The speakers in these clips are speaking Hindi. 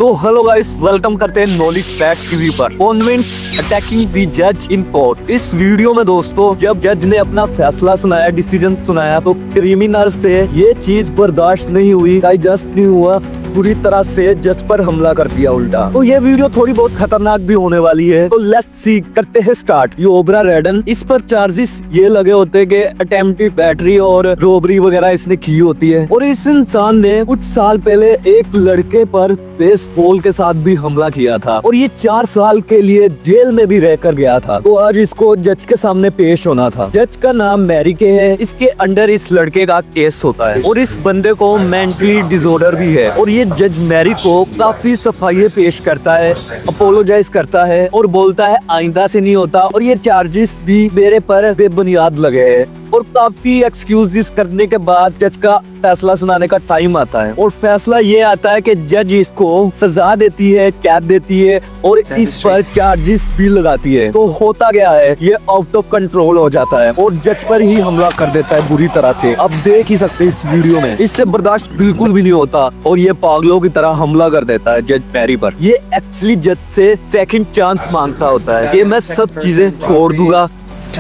तो हेलो गाइस, वेलकम करते हैं नॉलेज फैक्ट टीवी पर। कॉन्वेंट्स अटैकिंग द जज इन कोर्ट। इस वीडियो में दोस्तों जब जज ने अपना फैसला सुनाया, डिसीजन सुनाया, तो क्रिमिनल से ये चीज बर्दाश्त नहीं हुई, डाइजेस्ट नहीं हुआ, पूरी तरह से जज पर हमला कर दिया उल्टा। तो ये वीडियो थोड़ी बहुत खतरनाक भी होने वाली है। तो लेट्स सी, करते हैं स्टार्ट। ये ओबरा रेडन, इस पर चार्जेस ये लगे होते हैं कि अटेम्प्टेड बैटरी और रोबरी वगैरह इसने की होती है। और इस इंसान ने कुछ साल पहले एक लड़के पर बेसबॉल के साथ भी हमला किया था और ये 4 साल के लिए जेल में भी रहकर गया था। तो आज इसको जज के सामने पेश होना था। जज का नाम मैरी के है। इसके अंडर इस लड़के का केस होता है और इस बंदे को मेंटली डिसऑर्डर भी है। और ये जज मैरी को काफी सफाई पेश करता है, अपोलोजाइज करता है और बोलता है आइंदा से नहीं होता। और ये चार्जेस भी मेरे पर बेबुनियाद लगे हैं। और काफी एक्सक्यूजेस करने के बाद जज का फैसला सुनाने का टाइम आता है और फैसला ये आता है कि जज इसको सजा देती है, कैद देती है और इस पर चार्जेस भी लगाती है। तो होता गया है, ये आउट ऑफ कंट्रोल हो जाता है और जज पर ही हमला कर देता है बुरी तरह से। अब देख ही सकते हैं इस वीडियो में, इससे बर्दाश्त बिल्कुल भी नहीं होता और ये पागलों की तरह हमला कर देता है जज मैरी पर। ये एक्चुअली जज से सेकंड चांस मांगता होता है कि मैं सब चीजें छोड़ दूंगा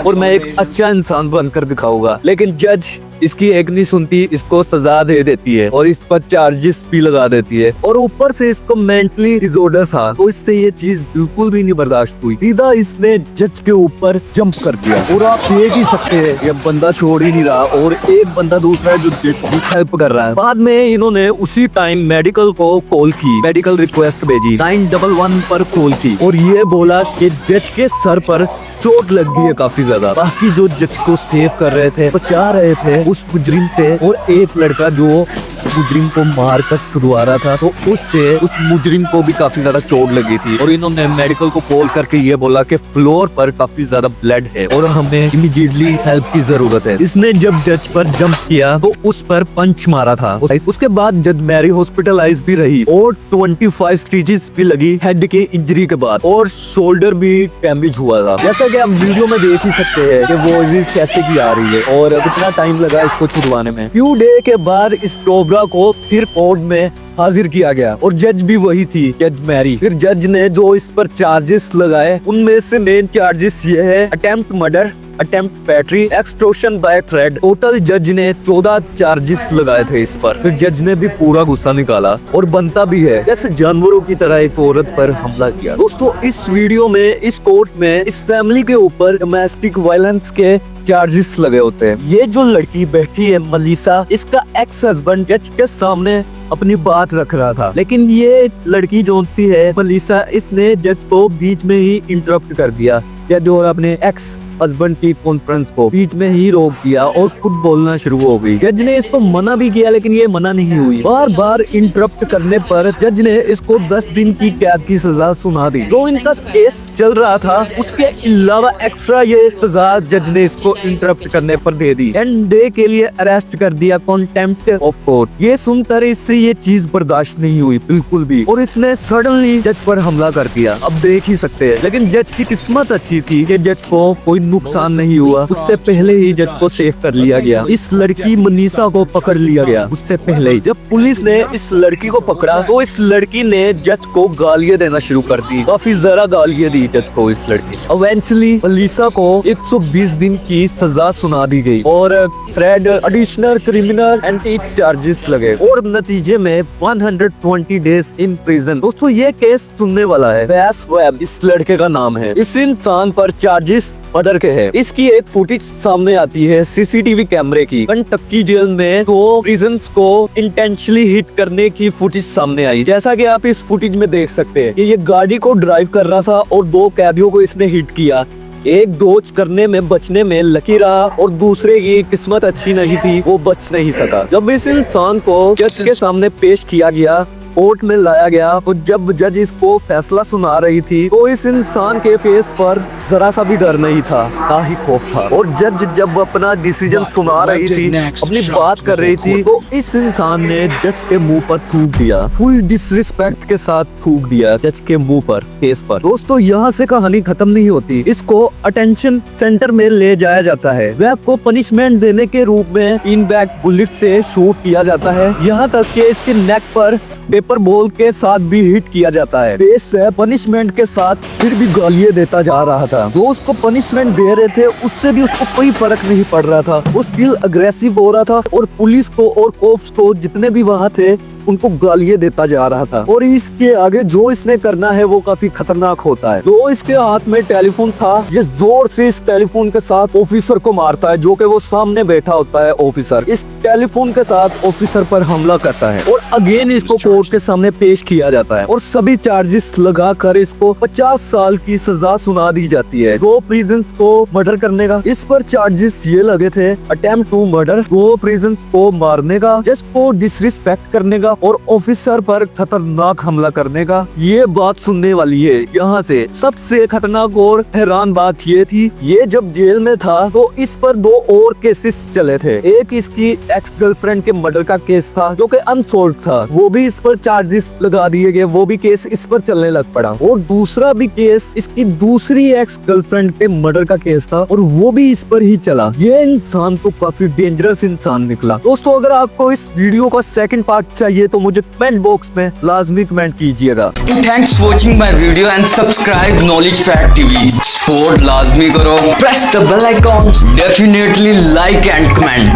और मैं एक अच्छा इंसान बनकर दिखाऊंगा, लेकिन जज इसकी एक नहीं सुनती, इसको सजा दे देती है और इस पर चार्जेस भी लगा देती है। और ऊपर से इसको मेंटली डिसऑर्डर था, तो इससे ये चीज बिल्कुल भी नहीं बर्दाश्त हुई। सीधा इसने जज के ऊपर जंप कर दिया। और आप देख ही सकते हैं ये बंदा छोड़ ही नहीं रहा और एक बंदा दूसरा है जो जज की हेल्प कर रहा है। बाद में इन्होंने उसी टाइम मेडिकल को कॉल की, मेडिकल रिक्वेस्ट भेजी, 911 पर कॉल की और ये बोला कि जज के सर पर चोट लग गई है काफी ज्यादा। बाकी जो जज को सेव कर रहे थे, बचा रहे थे उस मुजरिम से, और एक लड़का जो उस मुजरिम को मार कर छुड़वा रहा था, तो उससे उस मुजरिम को भी काफी ज्यादा चोट लगी थी। और इन्होंने मेडिकल को कॉल करके ये बोला कि फ्लोर पर काफी ज्यादा ब्लड है और हमें इमीडिएटली हेल्प की जरूरत है। इसने जब जज पर जंप किया तो उस पर पंच मारा था। उसके बाद जज मैरी हॉस्पिटलाइज भी रही और 25 स्टिचेस भी लगी हेड के इंजरी के बाद और शोल्डर भी डैमेज हुआ था। जैसा कि आप वीडियो में देख ही सकते हैं कि वो वॉइस कैसे की आ रही है और कितना टाइम लगा इसको छुड़वाने में। फ्यू डे के बाद इस कोबरा को फिर कोर्ट में हाजिर किया गया और जज भी वही थी, जज मैरी। फिर जज ने जो इस पर चार्जेस लगाए उनमें से मेन चार्जेस ये है attempt murder, attempt battery, extortion by threat. Total जज ने 14 चार्जेस लगाए थे इस पर। फिर जज ने भी पूरा गुस्सा निकाला और बनता भी है, जैसे जानवरों की तरह एक औरत पर हमला किया। दोस्तों इस वीडियो में, इस कोर्ट में इस फैमिली के ऊपर डोमेस्टिक वायलेंस के चार्जेस लगे होते हैं। ये जो लड़की बैठी है मलीसा, इसका एक्स हस्बैंड जज के सामने अपनी बात रख रहा था, लेकिन ये लड़की जो सी है मलीसा, इसने जज को बीच में ही इंटरप्ट कर दिया। जज और अपने एक्स हस्बैंड की कॉन्फ्रेंस को बीच में ही रोक दिया और खुद बोलना शुरू हो गई। जज ने इसको मना भी किया लेकिन ये मना नहीं हुई। बार बार इंटरप्ट करने पर जज ने इसको 10 दिन की कैद की सजा सुना दी। जो इनका केस चल रहा था उसके अलावा एक्स्ट्रा ये सजा जज ने इसको इंटरप्ट करने पर दे दी। 10 डे के लिए अरेस्ट कर दिया, कॉन्टेम्प्ट ऑफ कोर्ट। ये सुनकर इससे ये चीज बर्दाश्त नहीं हुई बिल्कुल भी और इसने सडनली जज पर हमला कर दिया। अब देख ही सकते हैं, लेकिन जज की किस्मत अच्छी थी कि जज को कोई नुकसान नहीं हुआ। उससे पहले ही जज को सेव कर लिया गया। इस लड़की मनीषा को पकड़ लिया गया उससे पहले ही। जब पुलिस ने इस लड़की को पकड़ा तो इस लड़की ने जज को गालियां देना शुरू कर दी, काफी ज्यादा गालियां दी जज को इस लड़की। इवेंचुअली मनीषा को 120 दिन की सजा सुना दी गई और thread, additional criminal anti charges लगे और नतीजे में 120 डेज इन प्रिजन। दोस्तों ये केस सुनने वाला है। वैस वेब इस लड़के का नाम है। इस इंसान पर चार्जेस मर्डर के है। इसकी एक फुटेज सामने आती है सीसीटीवी कैमरे की। कंटक्की जेल में 2 प्रिजन्स को इंटेंशनली हिट करने की फुटेज सामने आई। जैसा कि आप इस फुटेज में देख सकते हैं कि ये गाड़ी को ड्राइव कर रहा था और 2 कैदियों को इसने हिट किया। एक डोज करने में बचने में लकी रहा और दूसरे की किस्मत अच्छी नहीं थी, वो बच नहीं सका। जब इस इंसान को जज के सामने पेश किया गया, कोर्ट में लाया गया, तो जब जज इसको फैसला सुना रही थी तो इस इंसान के फेस पर जरा सा भी डर नहीं था, ना ही खौफ था। और जज जब अपना डिसीजन सुना रही थी, अपनी बात कर रही थी, तो इस इंसान ने जज के मुंह पर थूक दिया। फुल डिसरिस्पेक्ट के साथ थूक दिया जज के मुंह पर, फेस पर। दोस्तों यहाँ से कहानी खत्म नहीं होती। इसको अटेंशन सेंटर में ले जाया जाता है। वह को पनिशमेंट देने के रूप में 3 बैग बुलेट से शूट किया जाता है। यहाँ तक कि इसके नेक पर पेपर बॉल के साथ भी हिट किया जाता है। पेश से पनिशमेंट के साथ फिर भी गालियां देता जा रहा था। जो उसको पनिशमेंट दे रहे थे उससे भी उसको कोई फर्क नहीं पड़ रहा था। वो स्टिल अग्रेसिव हो रहा था और पुलिस को और कोप्स को जितने भी वहाँ थे उनको गालियां देता जा रहा था। और इसके आगे जो इसने करना है वो काफी खतरनाक होता है। जो इसके हाथ में टेलीफोन था, ये जोर से इस टेलीफोन के साथ ऑफिसर को मारता है, जो कि वो सामने बैठा होता है। ऑफिसर इस टेलीफोन के साथ ऑफिसर पर हमला करता है और अगेन इसको कोर्ट के सामने पेश किया जाता है और सभी चार्जेस लगाकर इसको 50 साल की सजा सुना दी जाती है। 2 प्रिजन्स को मर्डर करने का इस पर चार्जेस ये लगे थे, अटेम्प्ट टू मर्डर, 2 प्रिजन्स को मारने का, जज को डिसरिस्पेक्ट करने का और ऑफिसर पर खतरनाक हमला करने का। ये बात सुनने वाली है। यहाँ से सबसे खतरनाक और हैरान बात ये थी, ये जब जेल में था तो इस पर 2 और केसेस चले थे। एक इसकी एक्स गर्लफ्रेंड के मर्डर का केस था जो कि अनसॉल्व था, वो भी इस पर चार्जेस लगा दिए गए, वो भी केस इस पर चलने लग पड़ा। और दूसरा भी केस इसकी दूसरी एक्स गर्लफ्रेंड के मर्डर का केस था और वो भी इस पर ही चला। ये इंसान तो काफी डेंजरस इंसान निकला। दोस्तों, अगर आपको इस वीडियो का सेकंड पार्ट चाहिए तो मुझे कमेंट बॉक्स में लाजमी कमेंट कीजिएगा। Thanks for watching my video and subscribe Knowledge Fact TV. Support लाजमी करो, press the bell icon, definitely like and comment.